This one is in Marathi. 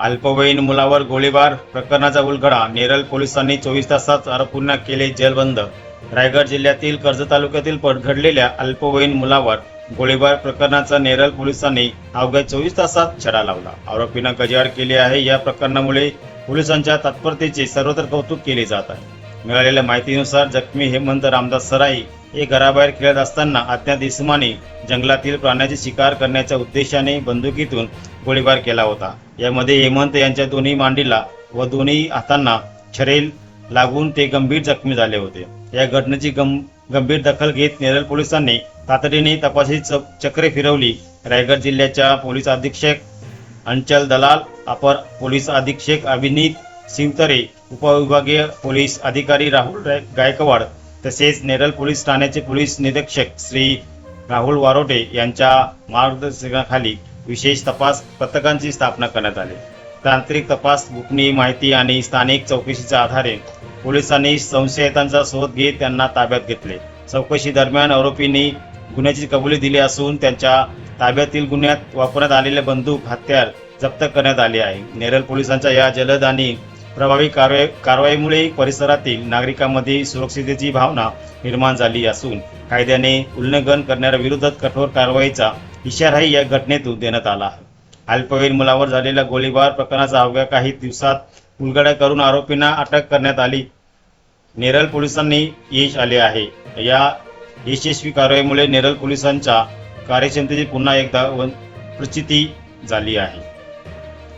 अल्पवयीन मुलावर गोळीबार प्रकरणाचा उलगडा. नेरळ पोलिसांनी 24 तासात आरोपींना केले जेरबंद. रायगड जिल्ह्यातील कर्जत तालुक्यातील घडलेल्या अल्पवयीन मुलावर गोळीबार प्रकरणाचा नेरळ पोलिसांनी अवघ्या 24 तासात छडा लावला. आरोपींना गजाआड केले आहे. या प्रकरणामुळे पोलिसांच्या तत्परतेचे सर्वत्र कौतुक केले जात आहे. मिळालेल्या माहितीनुसार जखमी हेमंत रामदास सराई हे घराबाहेर खेळत असताना अज्ञात इसमाने जंगलातील प्राण्याची शिकार करण्याच्या उद्देशाने बंदुकीतून गोळीबार केला होता. यामध्ये हेमंत यांच्या दोन्ही मांडीला व दोन्ही हातांना छरेल लागून ते गंभीर जखमी झाले होते. या घटनेची गंभीर दखल घेत नेरळ पोलिसांनी तातडीने तपासाची चक्रे फिरवली. रायगड जिल्ह्याच्या पोलीस अधीक्षक अंचल दलाल, अपर पोलीस अधीक्षक अभिनीत सिंगतरे, उपविभागीय पोलीस अधिकारी राहुल गायकवाड तसेच नेरळ पोलीस ठाण्याचे पोलीस निरीक्षक श्री राहुल वारोटे यांच्या मार्गदर्शनाखाली विशेष तपास पथकांची स्थापना करण्यात आली. तांत्रिक तपास, गोपनीय माहिती आणि स्थानिक चौकशीच्या आधारे पोलिसांनी संशयितांचा शोध घेत त्यांना ताब्यात घेतले. चौकशी दरम्यान आरोपींनी गुन्ह्याची कबुली दिली असून त्यांच्या ताब्यातील गुन्ह्यात वापरण्यात आलेले बंदूक, हत्यार जप्त करण्यात आले आहे. नेरळ पोलिसांच्या या जलद आणि प्रभावी कारवाईमुळे परिसरातील नागरिकांमध्ये सुरक्षिततेची भावना निर्माण झाली असून कायद्याने उल्लंघन करणाऱ्या विरोधात कठोर कारवाईचा इशाराही या घटनेतून देण्यात आला आहे. अल्पवयीन मुलावर झालेल्या गोळीबार प्रकरणाचा अवघ्या काही दिवसात उलगडा करून आरोपींना अटक करण्यात आली. नेरळ पोलिसांनी यश आले आहे. या यशस्वी कारवाईमुळे नेरळ पोलिसांच्या कार्यक्षमतेची पुन्हा एकदा प्रचिती झाली आहे.